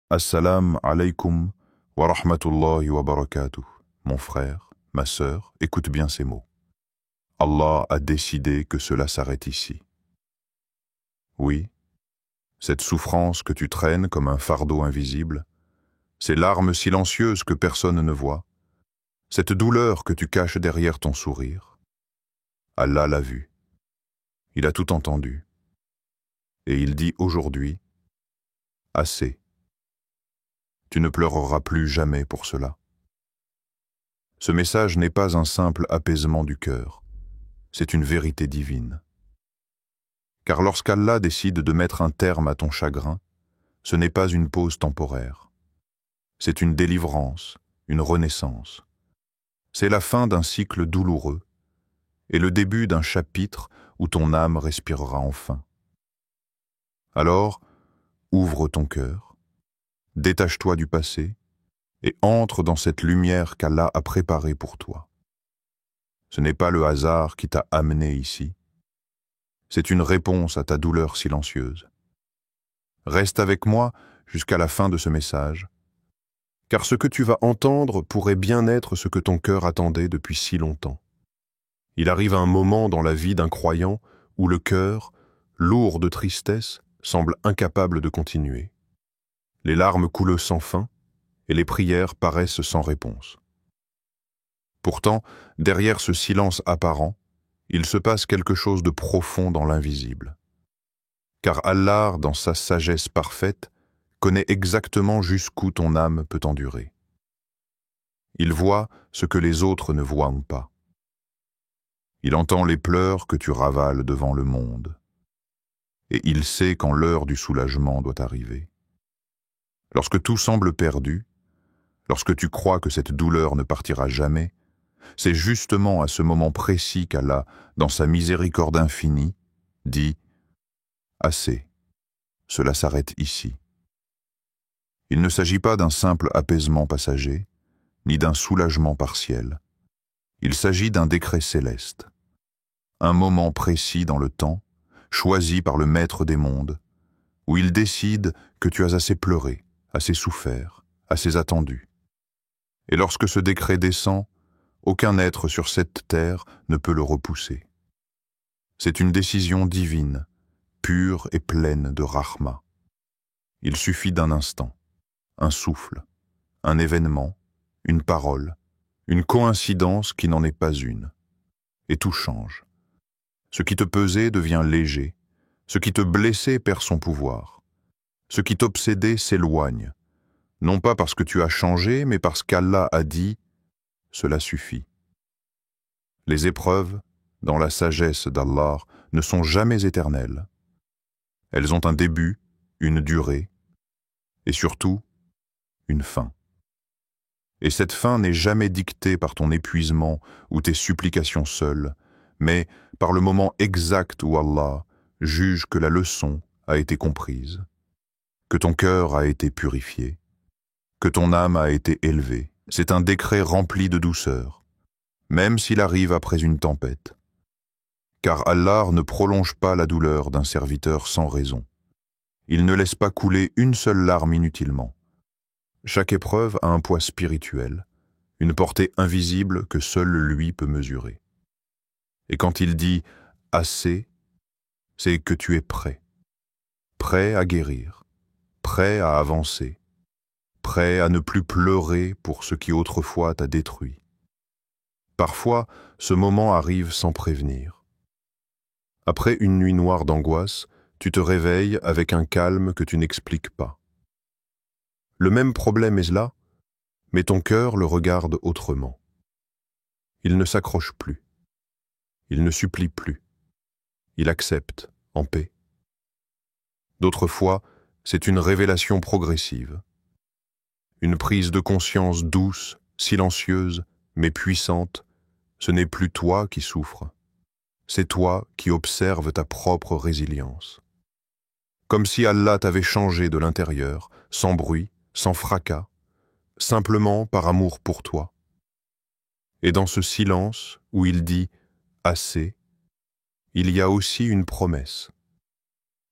Assalam alaykum wa rahmatullahi wa barakatuh. Mon frère, ma sœur, écoute bien ces mots. Allah a décidé que cela s'arrête ici. Oui, cette souffrance que tu traînes comme un fardeau invisible, ces larmes silencieuses que personne ne voit, cette douleur que tu caches derrière ton sourire, Allah l'a vu. Il a tout entendu. Et il dit aujourd'hui, assez. Tu ne pleureras plus jamais pour cela. Ce message n'est pas un simple apaisement du cœur, c'est une vérité divine. Car lorsqu'Allah décide de mettre un terme à ton chagrin, ce n'est pas une pause temporaire. C'est une délivrance, une renaissance. C'est la fin d'un cycle douloureux et le début d'un chapitre où ton âme respirera enfin. Alors, ouvre ton cœur, détache-toi du passé et entre dans cette lumière qu'Allah a préparée pour toi. Ce n'est pas le hasard qui t'a amené ici. C'est une réponse à ta douleur silencieuse. Reste avec moi jusqu'à la fin de ce message, car ce que tu vas entendre pourrait bien être ce que ton cœur attendait depuis si longtemps. Il arrive un moment dans la vie d'un croyant où le cœur, lourd de tristesse, semble incapable de continuer. Les larmes coulent sans fin et les prières paraissent sans réponse. Pourtant, derrière ce silence apparent, il se passe quelque chose de profond dans l'invisible. Car Allah, dans sa sagesse parfaite, connaît exactement jusqu'où ton âme peut endurer. Il voit ce que les autres ne voient pas. Il entend les pleurs que tu ravales devant le monde. Et il sait quand l'heure du soulagement doit arriver. Lorsque tout semble perdu, lorsque tu crois que cette douleur ne partira jamais, c'est justement à ce moment précis qu'Allah, dans sa miséricorde infinie, dit « Assez, cela s'arrête ici ». Il ne s'agit pas d'un simple apaisement passager, ni d'un soulagement partiel. Il s'agit d'un décret céleste, un moment précis dans le temps, choisi par le Maître des mondes, où il décide que tu as assez pleuré, assez souffert, assez attendu. Et lorsque ce décret descend, aucun être sur cette terre ne peut le repousser. C'est une décision divine, pure et pleine de rahma. Il suffit d'un instant, un souffle, un événement, une parole, une coïncidence qui n'en est pas une. Et tout change. Ce qui te pesait devient léger, ce qui te blessait perd son pouvoir. Ce qui t'obsédait s'éloigne, non pas parce que tu as changé, mais parce qu'Allah a dit « cela suffit ». Les épreuves, dans la sagesse d'Allah, ne sont jamais éternelles. Elles ont un début, une durée, et surtout, une fin. Et cette fin n'est jamais dictée par ton épuisement ou tes supplications seules, mais par le moment exact où Allah juge que la leçon a été comprise, que ton cœur a été purifié, que ton âme a été élevée. C'est un décret rempli de douceur, même s'il arrive après une tempête. Car Allah ne prolonge pas la douleur d'un serviteur sans raison. Il ne laisse pas couler une seule larme inutilement. Chaque épreuve a un poids spirituel, une portée invisible que seul lui peut mesurer. Et quand il dit « assez », c'est que tu es prêt. Prêt à guérir, prêt à avancer, prêt à ne plus pleurer pour ce qui autrefois t'a détruit. Parfois, ce moment arrive sans prévenir. Après une nuit noire d'angoisse, tu te réveilles avec un calme que tu n'expliques pas. Le même problème est là, mais ton cœur le regarde autrement. Il ne s'accroche plus. Il ne supplie plus. Il accepte, en paix. D'autres fois, c'est une révélation progressive. Une prise de conscience douce, silencieuse, mais puissante. Ce n'est plus toi qui souffres. C'est toi qui observes ta propre résilience. Comme si Allah t'avait changé de l'intérieur, sans bruit, sans fracas, simplement par amour pour toi. Et dans ce silence où il dit « assez », il y a aussi une promesse.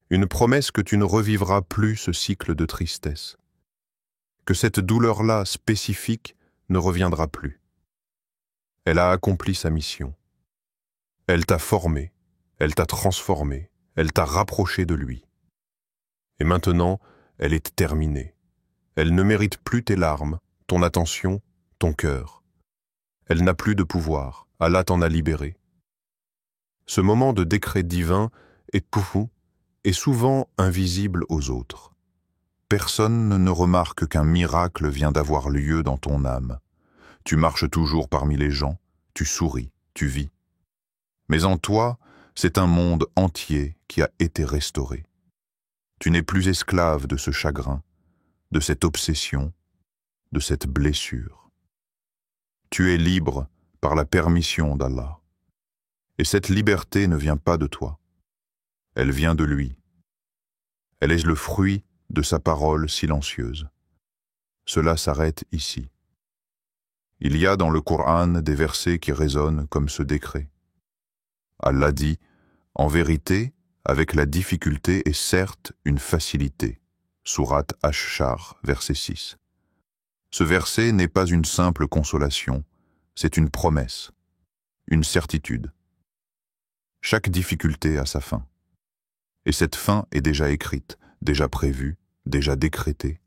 Une promesse que tu ne revivras plus ce cycle de tristesse. que cette douleur-là spécifique ne reviendra plus. Elle a accompli sa mission. Elle t'a formé, elle t'a transformé, elle t'a rapproché de lui. Et maintenant, elle est terminée. Elle ne mérite plus tes larmes, ton attention, ton cœur. Elle n'a plus de pouvoir, Allah t'en a libéré. Ce moment de décret divin est poufou et souvent invisible aux autres. Personne ne remarque qu'un miracle vient d'avoir lieu dans ton âme. Tu marches toujours parmi les gens, tu souris, tu vis. Mais en toi, c'est un monde entier qui a été restauré. Tu n'es plus esclave de ce chagrin, de cette obsession, de cette blessure. Tu es libre par la permission d'Allah. Et cette liberté ne vient pas de toi. Elle vient de lui. Elle est le fruit de sa parole silencieuse. Cela s'arrête ici. Il y a dans le Coran des versets qui résonnent comme ce décret. Allah dit, « En vérité, avec la difficulté est certes une facilité. » Sourate Ash-Shar, verset 6. Ce verset n'est pas une simple consolation, c'est une promesse, une certitude. Chaque difficulté a sa fin. Et cette fin est déjà écrite, déjà prévue, déjà décrétée.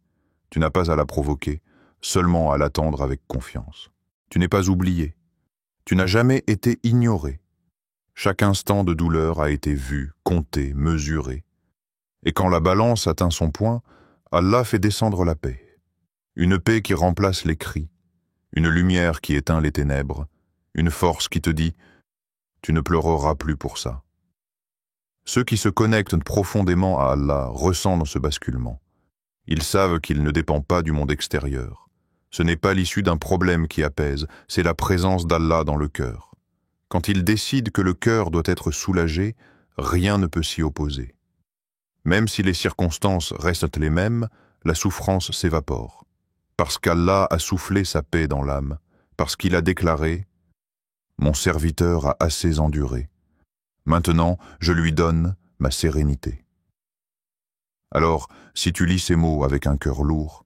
Tu n'as pas à la provoquer, seulement à l'attendre avec confiance. Tu n'es pas oublié. Tu n'as jamais été ignoré. Chaque instant de douleur a été vu, compté, mesuré. Et quand la balance atteint son point, Allah fait descendre la paix. Une paix qui remplace les cris, une lumière qui éteint les ténèbres, une force qui te dit « Tu ne pleureras plus pour ça ». Ceux qui se connectent profondément à Allah ressentent ce basculement. Ils savent qu'il ne dépend pas du monde extérieur. Ce n'est pas l'issue d'un problème qui apaise, c'est la présence d'Allah dans le cœur. Quand ils décident que le cœur doit être soulagé, rien ne peut s'y opposer. Même si les circonstances restent les mêmes, la souffrance s'évapore. Parce qu'Allah a soufflé sa paix dans l'âme, parce qu'il a déclaré « Mon serviteur a assez enduré. Maintenant, je lui donne ma sérénité. » Alors, si tu lis ces mots avec un cœur lourd,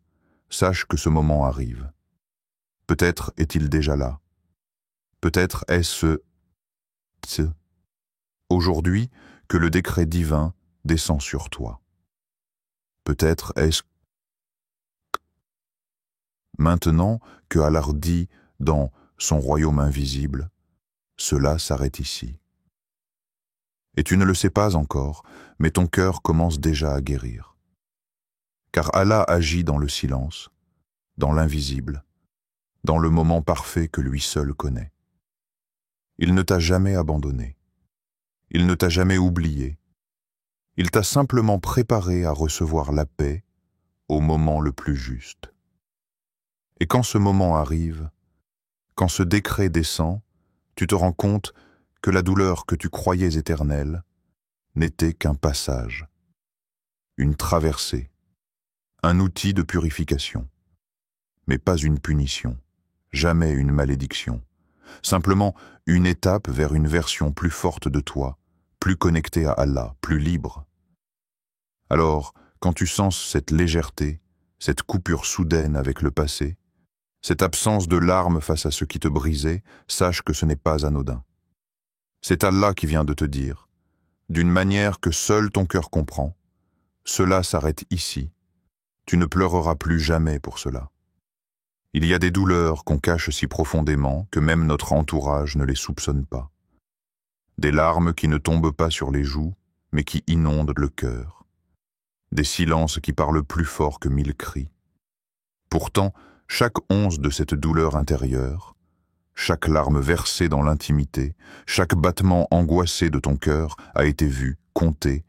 sache que ce moment arrive. Peut-être est-il déjà là. Peut-être est-ce aujourd'hui que le décret divin descend sur toi. Peut-être est-ce maintenant que Allah dit dans son royaume invisible, cela s'arrête ici. Et tu ne le sais pas encore, mais ton cœur commence déjà à guérir. Car Allah agit dans le silence, dans l'invisible, dans le moment parfait que lui seul connaît. Il ne t'a jamais abandonné. Il ne t'a jamais oublié. Il t'a simplement préparé à recevoir la paix au moment le plus juste. Et quand ce moment arrive, quand ce décret descend, tu te rends compte que la douleur que tu croyais éternelle n'était qu'un passage, une traversée, un outil de purification, mais pas une punition, jamais une malédiction, simplement une étape vers une version plus forte de toi, plus connectée à Allah, plus libre. Alors, quand tu sens cette légèreté, cette coupure soudaine avec le passé, cette absence de larmes face à ce qui te brisait, sache que ce n'est pas anodin. C'est Allah qui vient de te dire, d'une manière que seul ton cœur comprend, cela s'arrête ici, tu ne pleureras plus jamais pour cela. Il y a des douleurs qu'on cache si profondément que même notre entourage ne les soupçonne pas. Des larmes qui ne tombent pas sur les joues, mais qui inondent le cœur. Des silences qui parlent plus fort que 1000 cris. Pourtant, chaque once de cette douleur intérieure, chaque larme versée dans l'intimité, chaque battement angoissé de ton cœur a été vu, compté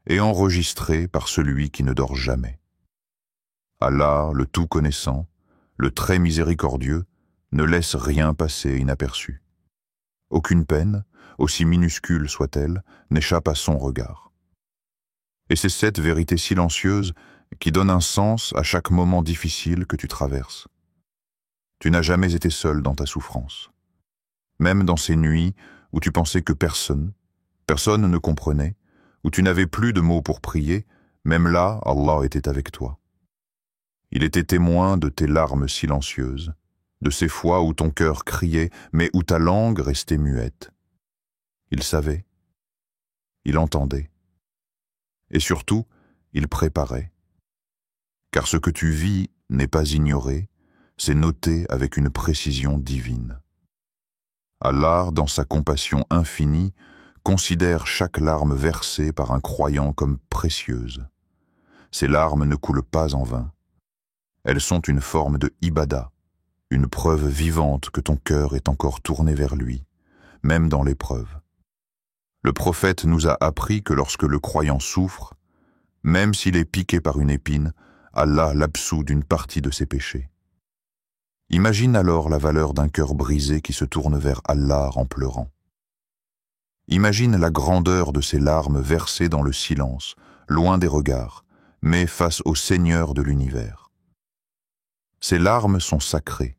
et enregistré par celui qui ne dort jamais. Allah, le tout-connaissant, le très miséricordieux, ne laisse rien passer inaperçu. Aucune peine, aussi minuscule soit-elle, n'échappe à son regard. Et c'est cette vérité silencieuse qui donne un sens à chaque moment difficile que tu traverses. Tu n'as jamais été seul dans ta souffrance. Même dans ces nuits où tu pensais que personne ne comprenait, où tu n'avais plus de mots pour prier, même là, Allah était avec toi. Il était témoin de tes larmes silencieuses, de ces fois où ton cœur criait, mais où ta langue restait muette. Il savait, il entendait, et surtout, il préparait. Car ce que tu vis n'est pas ignoré, c'est noté avec une précision divine. Allah, dans sa compassion infinie, considère chaque larme versée par un croyant comme précieuse. Ces larmes ne coulent pas en vain. Elles sont une forme de ibada, une preuve vivante que ton cœur est encore tourné vers lui, même dans l'épreuve. Le prophète nous a appris que lorsque le croyant souffre, même s'il est piqué par une épine, Allah l'absout d'une partie de ses péchés. Imagine alors la valeur d'un cœur brisé qui se tourne vers Allah en pleurant. Imagine la grandeur de ces larmes versées dans le silence, loin des regards, mais face au Seigneur de l'univers. Ces larmes sont sacrées.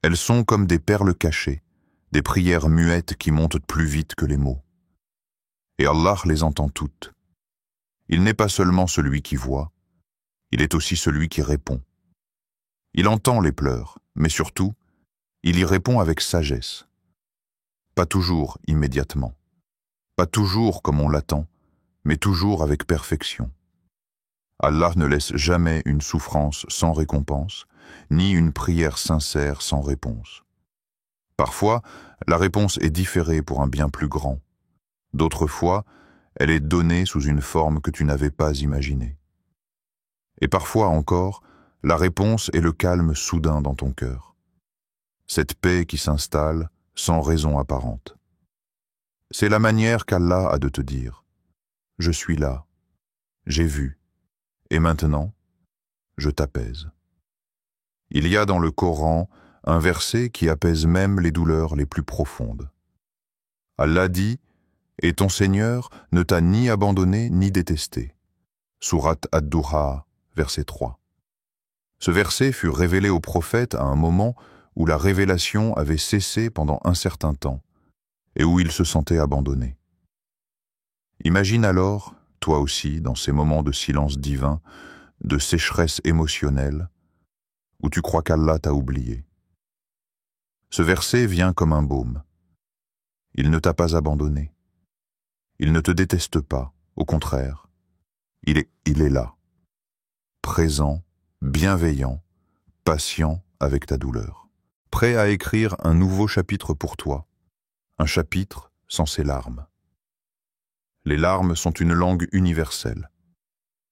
Elles sont comme des perles cachées, des prières muettes qui montent plus vite que les mots. Et Allah les entend toutes. Il n'est pas seulement celui qui voit, il est aussi celui qui répond. Il entend les pleurs, mais surtout, il y répond avec sagesse. Pas toujours immédiatement, pas toujours comme on l'attend, mais toujours avec perfection. Allah ne laisse jamais une souffrance sans récompense, ni une prière sincère sans réponse. Parfois, la réponse est différée pour un bien plus grand. D'autres fois, elle est donnée sous une forme que tu n'avais pas imaginée. Et parfois encore, la réponse est le calme soudain dans ton cœur. Cette paix qui s'installe sans raison apparente. C'est la manière qu'Allah a de te dire « Je suis là, j'ai vu, et maintenant, je t'apaise ». Il y a dans le Coran un verset qui apaise même les douleurs les plus profondes. Allah dit « Et ton Seigneur ne t'a ni abandonné ni détesté ». Sourate Ad-Duha, verset 3. Ce verset fut révélé au prophète à un moment où la révélation avait cessé pendant un certain temps et où il se sentait abandonné. Imagine alors, toi aussi, dans ces moments de silence divin, de sécheresse émotionnelle, où tu crois qu'Allah t'a oublié. Ce verset vient comme un baume. Il ne t'a pas abandonné. Il ne te déteste pas, au contraire. Il est là, présent, bienveillant, patient avec ta douleur, prêt à écrire un nouveau chapitre pour toi, un chapitre sans ses larmes. Les larmes sont une langue universelle.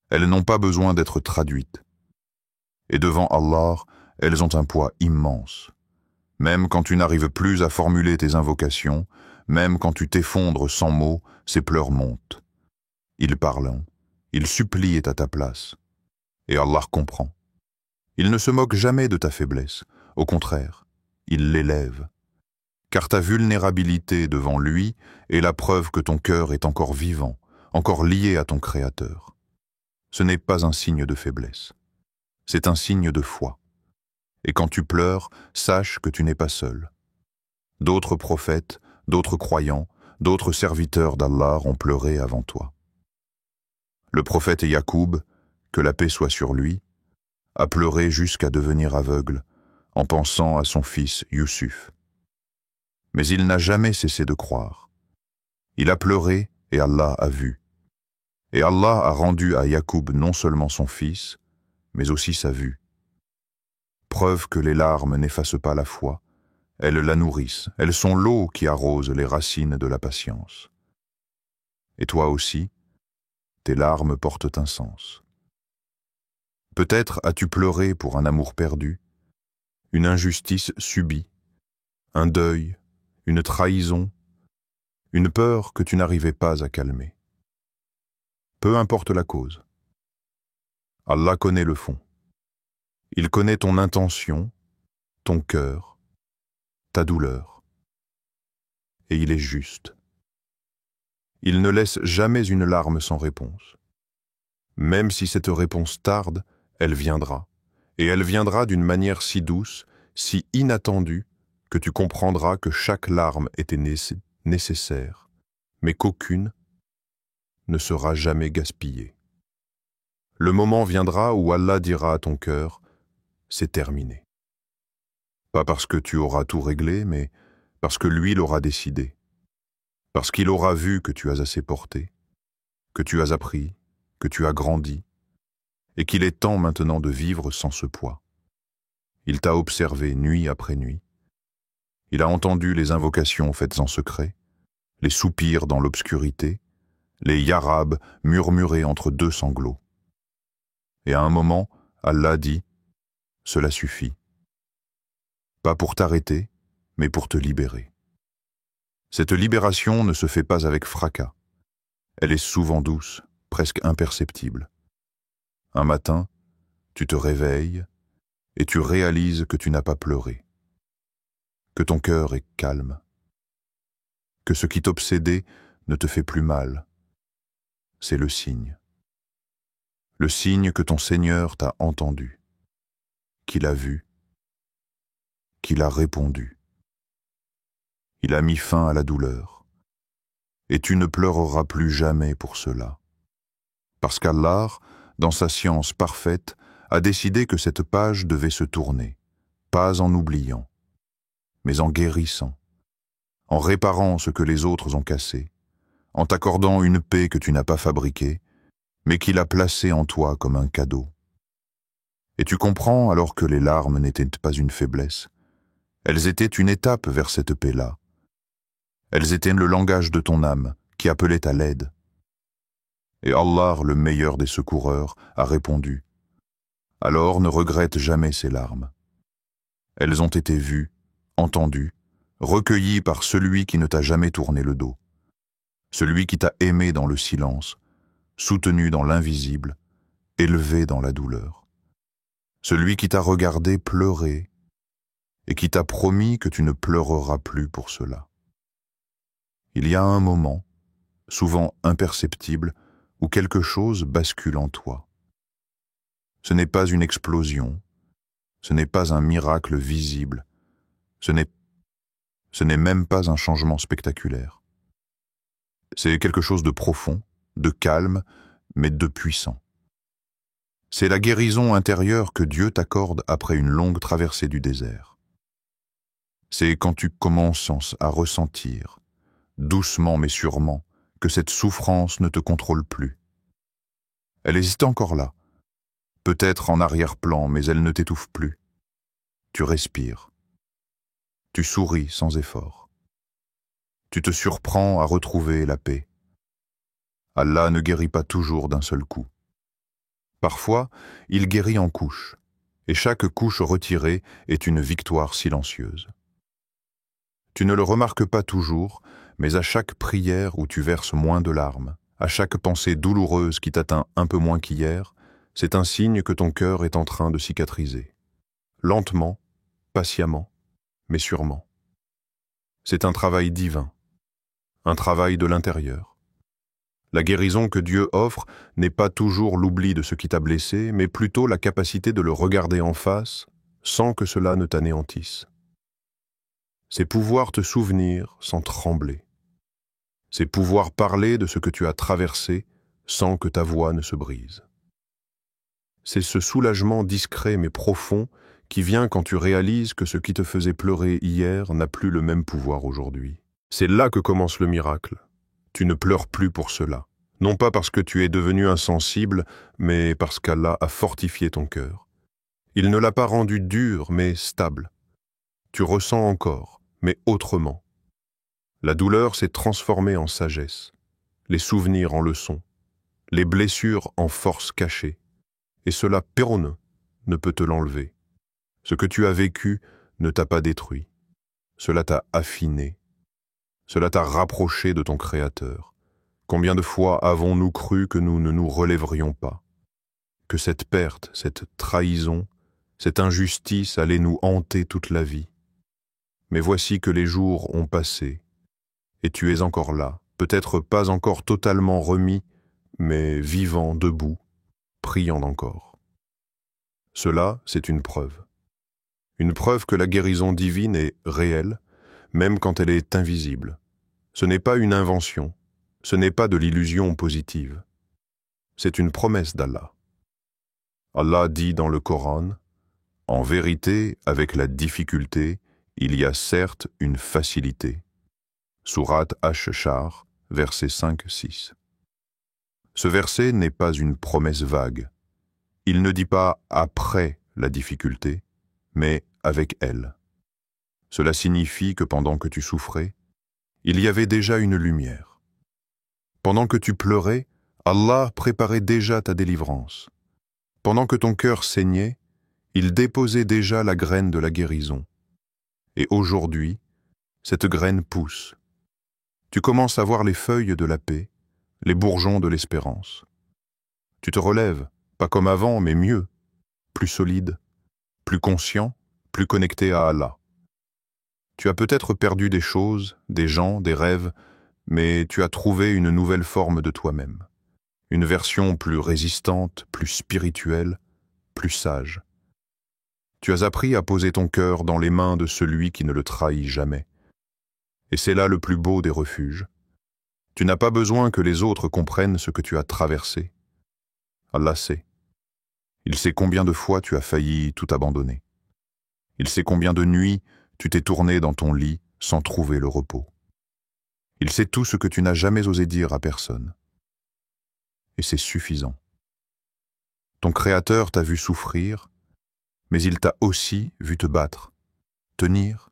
Elles n'ont pas besoin d'être traduites. Et devant Allah, elles ont un poids immense. Même quand tu n'arrives plus à formuler tes invocations, même quand tu t'effondres sans mots, ces pleurs montent. Ils parlent, ils supplient à ta place. Et Allah comprend. Il ne se moque jamais de ta faiblesse. Au contraire, il l'élève. Car ta vulnérabilité devant lui est la preuve que ton cœur est encore vivant, encore lié à ton Créateur. Ce n'est pas un signe de faiblesse. C'est un signe de foi. Et quand tu pleures, sache que tu n'es pas seul. D'autres prophètes, d'autres croyants, d'autres serviteurs d'Allah ont pleuré avant toi. Le prophète Yacoub, que la paix soit sur lui, a pleuré jusqu'à devenir aveugle en pensant à son fils Youssouf. Mais il n'a jamais cessé de croire. Il a pleuré et Allah a vu. Et Allah a rendu à Yacoub non seulement son fils, mais aussi sa vue. Preuve que les larmes n'effacent pas la foi, elles la nourrissent, elles sont l'eau qui arrose les racines de la patience. Et toi aussi, tes larmes portent un sens. Peut-être as-tu pleuré pour un amour perdu, une injustice subie, un deuil, une trahison, une peur que tu n'arrivais pas à calmer. Peu importe la cause. Allah connaît le fond. Il connaît ton intention, ton cœur, ta douleur. Et il est juste. Il ne laisse jamais une larme sans réponse. Même si cette réponse tarde, elle viendra. Et elle viendra d'une manière si douce, si inattendue, que tu comprendras que chaque larme était nécessaire, mais qu'aucune ne sera jamais gaspillée. Le moment viendra où Allah dira à ton cœur, c'est terminé. Pas parce que tu auras tout réglé, mais parce que lui l'aura décidé. Parce qu'il aura vu que tu as assez porté, que tu as appris, que tu as grandi, et qu'il est temps maintenant de vivre sans ce poids. Il t'a observé nuit après nuit. Il a entendu les invocations faites en secret, les soupirs dans l'obscurité, les yarabs murmurés entre deux sanglots. Et à un moment, Allah dit, « Cela suffit. » Pas pour t'arrêter, mais pour te libérer. Cette libération ne se fait pas avec fracas. Elle est souvent douce, presque imperceptible. Un matin, tu te réveilles et tu réalises que tu n'as pas pleuré, que ton cœur est calme, que ce qui t'obsédait ne te fait plus mal. C'est le signe. Le signe que ton Seigneur t'a entendu, qu'il a vu, qu'il a répondu. Il a mis fin à la douleur, et tu ne pleureras plus jamais pour cela. Parce qu'Allah, dans sa science parfaite, a décidé que cette page devait se tourner, pas en oubliant, mais en guérissant, en réparant ce que les autres ont cassé, en t'accordant une paix que tu n'as pas fabriquée, mais qu'il a placée en toi comme un cadeau. Et tu comprends alors que les larmes n'étaient pas une faiblesse, elles étaient une étape vers cette paix-là. Elles étaient le langage de ton âme qui appelait à l'aide. Et Allah, le meilleur des secoureurs, a répondu, « Alors ne regrette jamais ces larmes. Elles ont été vues, entendues, recueillies par celui qui ne t'a jamais tourné le dos, celui qui t'a aimé dans le silence, soutenu dans l'invisible, élevé dans la douleur, celui qui t'a regardé pleurer et qui t'a promis que tu ne pleureras plus pour cela. » Il y a un moment, souvent imperceptible, où quelque chose bascule en toi. Ce n'est pas une explosion, ce n'est pas un miracle visible, ce n'est même pas un changement spectaculaire. C'est quelque chose de profond, de calme, mais de puissant. C'est la guérison intérieure que Dieu t'accorde après une longue traversée du désert. C'est quand tu commences à ressentir, doucement mais sûrement, que cette souffrance ne te contrôle plus. Elle est encore là, peut-être en arrière-plan, mais elle ne t'étouffe plus. Tu respires. Tu souris sans effort. Tu te surprends à retrouver la paix. Allah ne guérit pas toujours d'un seul coup. Parfois, il guérit en couches, et chaque couche retirée est une victoire silencieuse. Tu ne le remarques pas toujours, mais à chaque prière où tu verses moins de larmes, à chaque pensée douloureuse qui t'atteint un peu moins qu'hier, c'est un signe que ton cœur est en train de cicatriser. Lentement, patiemment, mais sûrement. C'est un travail divin, un travail de l'intérieur. La guérison que Dieu offre n'est pas toujours l'oubli de ce qui t'a blessé, mais plutôt la capacité de le regarder en face sans que cela ne t'anéantisse. C'est pouvoir te souvenir sans trembler. C'est pouvoir parler de ce que tu as traversé sans que ta voix ne se brise. C'est ce soulagement discret mais profond qui vient quand tu réalises que ce qui te faisait pleurer hier n'a plus le même pouvoir aujourd'hui. C'est là que commence le miracle. Tu ne pleures plus pour cela, non pas parce que tu es devenu insensible, mais parce qu'Allah a fortifié ton cœur. Il ne l'a pas rendu dur, mais stable. Tu ressens encore, mais autrement. La douleur s'est transformée en sagesse, les souvenirs en leçons, les blessures en force cachée, et cela, personne ne peut te l'enlever. Ce que tu as vécu ne t'a pas détruit, cela t'a affiné, cela t'a rapproché de ton Créateur. Combien de fois avons-nous cru que nous ne nous relèverions pas, que cette perte, cette trahison, cette injustice allait nous hanter toute la vie. Mais voici que les jours ont passé, et tu es encore là, peut-être pas encore totalement remis, mais vivant, debout, priant encore. Cela, c'est une preuve. Une preuve que la guérison divine est réelle, même quand elle est invisible. Ce n'est pas une invention, ce n'est pas de l'illusion positive. C'est une promesse d'Allah. Allah dit dans le Coran, « En vérité, avec la difficulté, il y a certes une facilité. » Sourate Ash-Shar, versets 5-6. Ce verset n'est pas une promesse vague. Il ne dit pas « après la difficulté », mais « avec elle ». Cela signifie que pendant que tu souffrais, il y avait déjà une lumière. Pendant que tu pleurais, Allah préparait déjà ta délivrance. Pendant que ton cœur saignait, il déposait déjà la graine de la guérison. Et aujourd'hui, cette graine pousse. Tu commences à voir les feuilles de la paix, les bourgeons de l'espérance. Tu te relèves, pas comme avant, mais mieux, plus solide, plus conscient, plus connecté à Allah. Tu as peut-être perdu des choses, des gens, des rêves, mais tu as trouvé une nouvelle forme de toi-même. Une version plus résistante, plus spirituelle, plus sage. Tu as appris à poser ton cœur dans les mains de celui qui ne le trahit jamais. Et c'est là le plus beau des refuges. Tu n'as pas besoin que les autres comprennent ce que tu as traversé. Allah sait. Il sait combien de fois tu as failli tout abandonner. Il sait combien de nuits tu t'es tourné dans ton lit sans trouver le repos. Il sait tout ce que tu n'as jamais osé dire à personne. Et c'est suffisant. Ton Créateur t'a vu souffrir, mais il t'a aussi vu te battre, tenir,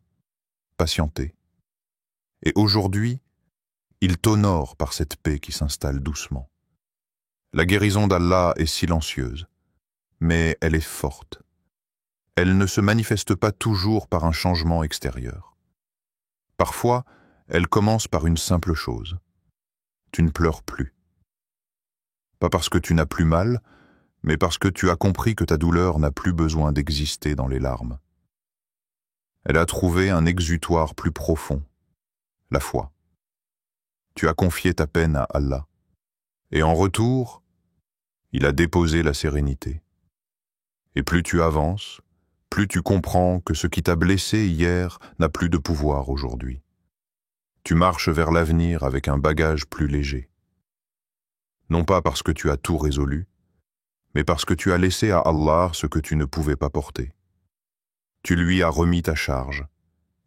patienter. Et aujourd'hui, il t'honore par cette paix qui s'installe doucement. La guérison d'Allah est silencieuse, mais elle est forte. Elle ne se manifeste pas toujours par un changement extérieur. Parfois, elle commence par une simple chose. Tu ne pleures plus. Pas parce que tu n'as plus mal, mais parce que tu as compris que ta douleur n'a plus besoin d'exister dans les larmes. Elle a trouvé un exutoire plus profond, la foi. Tu as confié ta peine à Allah, et en retour, il a déposé la sérénité. Et plus tu avances, plus tu comprends que ce qui t'a blessé hier n'a plus de pouvoir aujourd'hui. Tu marches vers l'avenir avec un bagage plus léger. Non pas parce que tu as tout résolu, mais parce que tu as laissé à Allah ce que tu ne pouvais pas porter. Tu lui as remis ta charge,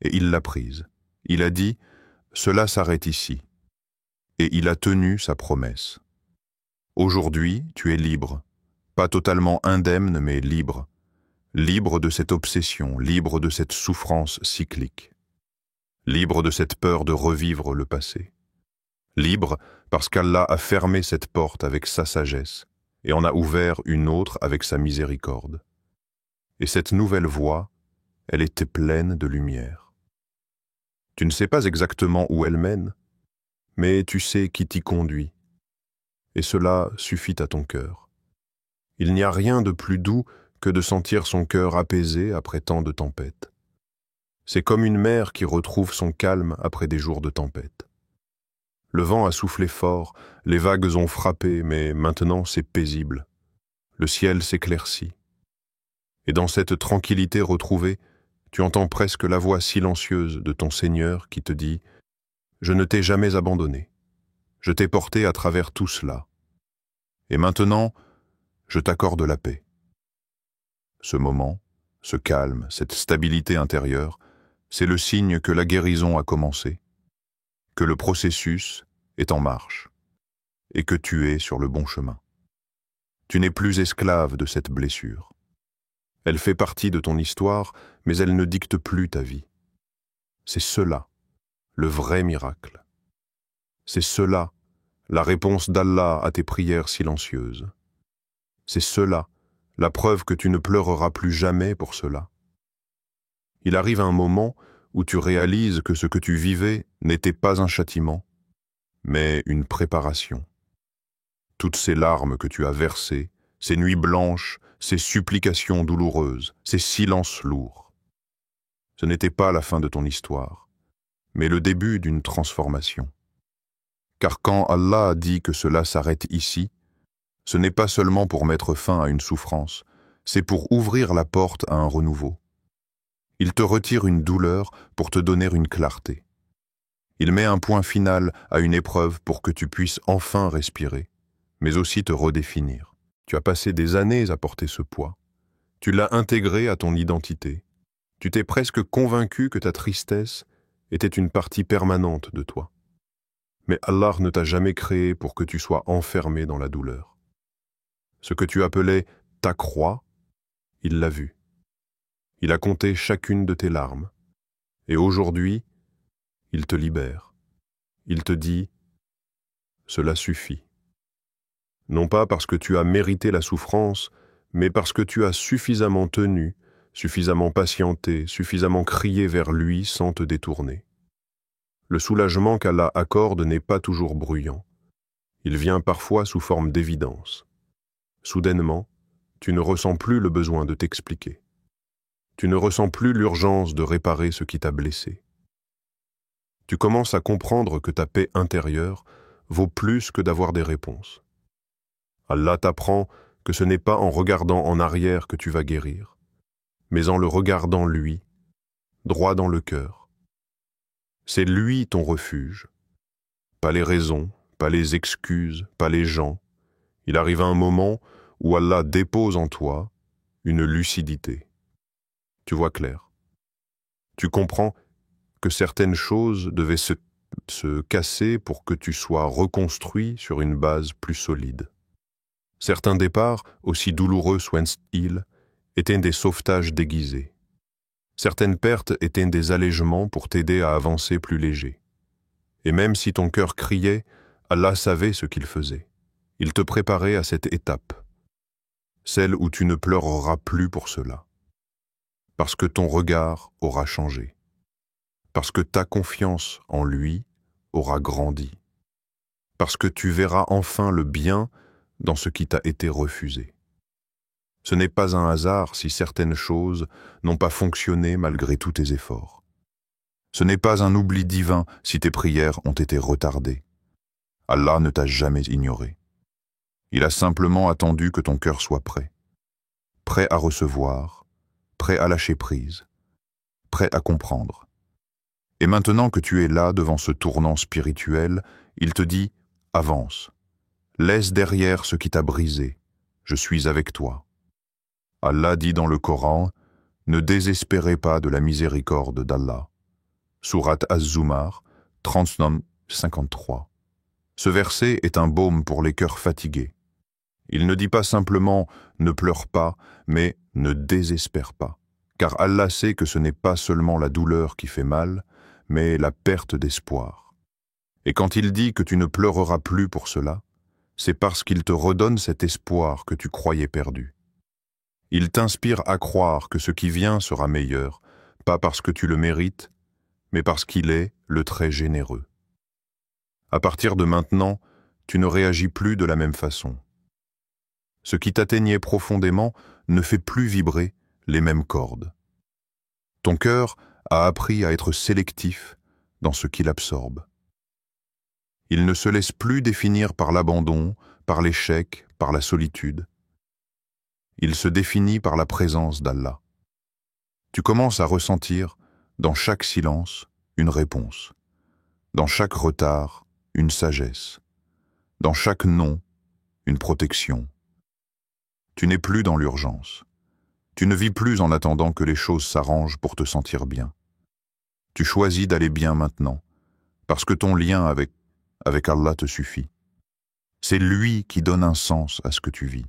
et il l'a prise. Il a dit « Cela s'arrête ici », et il a tenu sa promesse. Aujourd'hui, tu es libre, pas totalement indemne, mais libre. Libre de cette obsession, libre de cette souffrance cyclique. Libre de cette peur de revivre le passé. Libre parce qu'Allah a fermé cette porte avec sa sagesse et en a ouvert une autre avec sa miséricorde. Et cette nouvelle voie, elle était pleine de lumière. Tu ne sais pas exactement où elle mène, mais tu sais qui t'y conduit. Et cela suffit à ton cœur. Il n'y a rien de plus doux que de sentir son cœur apaisé après tant de tempêtes. C'est comme une mer qui retrouve son calme après des jours de tempête. Le vent a soufflé fort, les vagues ont frappé, mais maintenant c'est paisible. Le ciel s'éclaircit. Et dans cette tranquillité retrouvée, tu entends presque la voix silencieuse de ton Seigneur qui te dit « Je ne t'ai jamais abandonné. Je t'ai porté à travers tout cela. Et maintenant, je t'accorde la paix. » Ce moment, ce calme, cette stabilité intérieure, c'est le signe que la guérison a commencé, que le processus est en marche et que tu es sur le bon chemin. Tu n'es plus esclave de cette blessure. Elle fait partie de ton histoire, mais elle ne dicte plus ta vie. C'est cela, le vrai miracle. C'est cela, la réponse d'Allah à tes prières silencieuses. C'est cela, la preuve que tu ne pleureras plus jamais pour cela. Il arrive un moment où tu réalises que ce que tu vivais n'était pas un châtiment, mais une préparation. Toutes ces larmes que tu as versées, ces nuits blanches, ces supplications douloureuses, ces silences lourds. Ce n'était pas la fin de ton histoire, mais le début d'une transformation. Car quand Allah dit que cela s'arrête ici, ce n'est pas seulement pour mettre fin à une souffrance, c'est pour ouvrir la porte à un renouveau. Il te retire une douleur pour te donner une clarté. Il met un point final à une épreuve pour que tu puisses enfin respirer, mais aussi te redéfinir. Tu as passé des années à porter ce poids. Tu l'as intégré à ton identité. Tu t'es presque convaincu que ta tristesse était une partie permanente de toi. Mais Allah ne t'a jamais créé pour que tu sois enfermé dans la douleur. Ce que tu appelais ta croix, il l'a vu. Il a compté chacune de tes larmes. Et aujourd'hui, il te libère. Il te dit « Cela suffit ». Non pas parce que tu as mérité la souffrance, mais parce que tu as suffisamment tenu, suffisamment patienté, suffisamment crié vers lui sans te détourner. Le soulagement qu'Allah accorde n'est pas toujours bruyant. Il vient parfois sous forme d'évidence. Soudainement, tu ne ressens plus le besoin de t'expliquer. Tu ne ressens plus l'urgence de réparer ce qui t'a blessé. Tu commences à comprendre que ta paix intérieure vaut plus que d'avoir des réponses. Allah t'apprend que ce n'est pas en regardant en arrière que tu vas guérir, mais en le regardant lui, droit dans le cœur. C'est lui ton refuge. Pas les raisons, pas les excuses, pas les gens. Il arrive un moment où Allah dépose en toi une lucidité. Tu vois clair. Tu comprends que certaines choses devaient se casser pour que tu sois reconstruit sur une base plus solide. Certains départs, aussi douloureux soient-ils, étaient des sauvetages déguisés. Certaines pertes étaient des allègements pour t'aider à avancer plus léger. Et même si ton cœur criait, Allah savait ce qu'il faisait. Il te préparait à cette étape, celle où tu ne pleureras plus pour cela. Parce que ton regard aura changé. Parce que ta confiance en lui aura grandi. Parce que tu verras enfin le bien dans ce qui t'a été refusé. Ce n'est pas un hasard si certaines choses n'ont pas fonctionné malgré tous tes efforts. Ce n'est pas un oubli divin si tes prières ont été retardées. Allah ne t'a jamais ignoré. Il a simplement attendu que ton cœur soit prêt. Prêt à recevoir, prêt à lâcher prise, prêt à comprendre. Et maintenant que tu es là devant ce tournant spirituel, il te dit « Avance, laisse derrière ce qui t'a brisé, je suis avec toi ». Allah dit dans le Coran « Ne désespérez pas de la miséricorde d'Allah ». Sourate Az-Zumar, 39-53. Ce verset est un baume pour les cœurs fatigués. Il ne dit pas simplement « ne pleure pas », mais « ne désespère pas ». Car Allah sait que ce n'est pas seulement la douleur qui fait mal, mais la perte d'espoir. Et quand il dit que tu ne pleureras plus pour cela, c'est parce qu'il te redonne cet espoir que tu croyais perdu. Il t'inspire à croire que ce qui vient sera meilleur, pas parce que tu le mérites, mais parce qu'il est le très généreux. À partir de maintenant, tu ne réagis plus de la même façon. Ce qui t'atteignait profondément ne fait plus vibrer les mêmes cordes. Ton cœur a appris à être sélectif dans ce qu'il absorbe. Il ne se laisse plus définir par l'abandon, par l'échec, par la solitude. Il se définit par la présence d'Allah. Tu commences à ressentir, dans chaque silence, une réponse. Dans chaque retard, une sagesse. Dans chaque non, une protection. Tu n'es plus dans l'urgence. Tu ne vis plus en attendant que les choses s'arrangent pour te sentir bien. Tu choisis d'aller bien maintenant, parce que ton lien avec Allah te suffit. C'est lui qui donne un sens à ce que tu vis.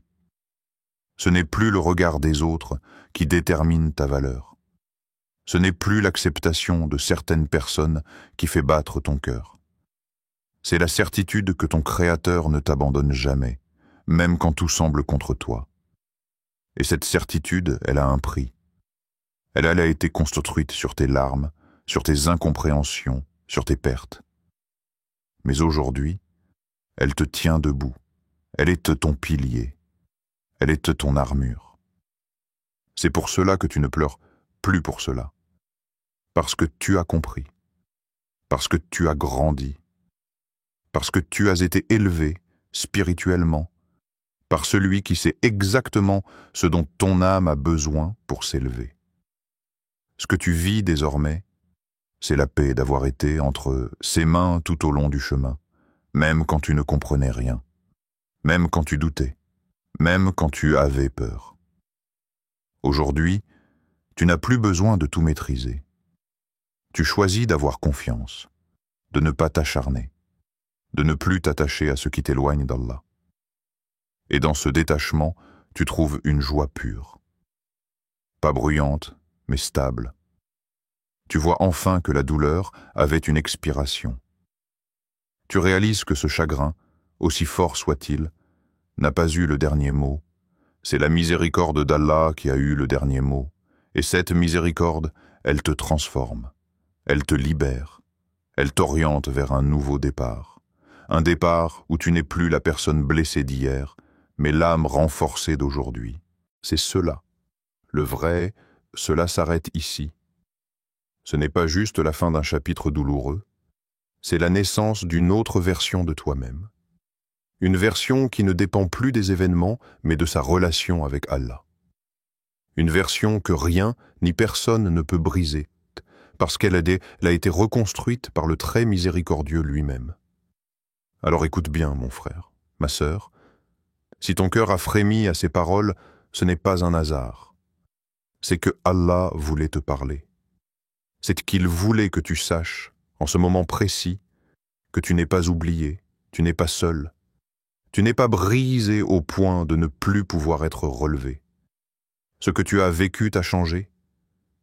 Ce n'est plus le regard des autres qui détermine ta valeur. Ce n'est plus l'acceptation de certaines personnes qui fait battre ton cœur. C'est la certitude que ton Créateur ne t'abandonne jamais, même quand tout semble contre toi. Et cette certitude, elle a un prix. Elle a été construite sur tes larmes, sur tes incompréhensions, sur tes pertes. Mais aujourd'hui, elle te tient debout. Elle est ton pilier. Elle est ton armure. C'est pour cela que tu ne pleures plus pour cela. Parce que tu as compris. Parce que tu as grandi. Parce que tu as été élevé spirituellement par celui qui sait exactement ce dont ton âme a besoin pour s'élever. Ce que tu vis désormais, c'est la paix d'avoir été entre ses mains tout au long du chemin, même quand tu ne comprenais rien, même quand tu doutais, même quand tu avais peur. Aujourd'hui, tu n'as plus besoin de tout maîtriser. Tu choisis d'avoir confiance, de ne pas t'acharner, de ne plus t'attacher à ce qui t'éloigne d'Allah. Et dans ce détachement, tu trouves une joie pure. Pas bruyante, mais stable. Tu vois enfin que la douleur avait une expiration. Tu réalises que ce chagrin, aussi fort soit-il, n'a pas eu le dernier mot. C'est la miséricorde d'Allah qui a eu le dernier mot. Et cette miséricorde, elle te transforme, elle te libère, elle t'oriente vers un nouveau départ. Un départ où tu n'es plus la personne blessée d'hier, mais l'âme renforcée d'aujourd'hui. C'est cela. Le vrai, cela s'arrête ici. Ce n'est pas juste la fin d'un chapitre douloureux, c'est la naissance d'une autre version de toi-même. Une version qui ne dépend plus des événements, mais de sa relation avec Allah. Une version que rien ni personne ne peut briser, parce qu'elle a été reconstruite par le très miséricordieux lui-même. Alors écoute bien, mon frère, ma sœur, si ton cœur a frémi à ces paroles, ce n'est pas un hasard. C'est que Allah voulait te parler. C'est qu'il voulait que tu saches, en ce moment précis, que tu n'es pas oublié, tu n'es pas seul, tu n'es pas brisé au point de ne plus pouvoir être relevé. Ce que tu as vécu t'a changé,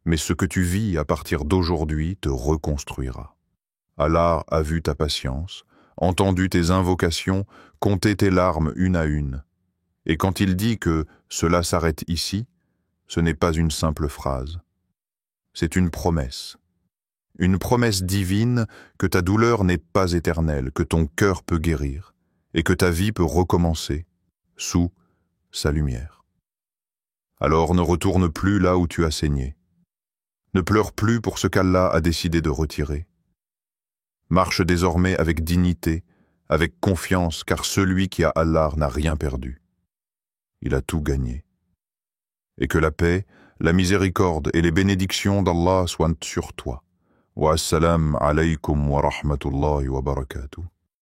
mais ce que tu vis à partir d'aujourd'hui te reconstruira. Allah a vu ta patience, entendu tes invocations, compté tes larmes une à une. Et quand il dit que cela s'arrête ici, ce n'est pas une simple phrase. C'est une promesse divine que ta douleur n'est pas éternelle, que ton cœur peut guérir, et que ta vie peut recommencer sous sa lumière. Alors ne retourne plus là où tu as saigné. Ne pleure plus pour ce qu'Allah a décidé de retirer. Marche désormais avec dignité, avec confiance, car celui qui a Allah n'a rien perdu. Il a tout gagné. Et que la paix, la miséricorde et les bénédictions d'Allah soient sur toi. Wa assalam alaykum wa rahmatullahi wa barakatuh.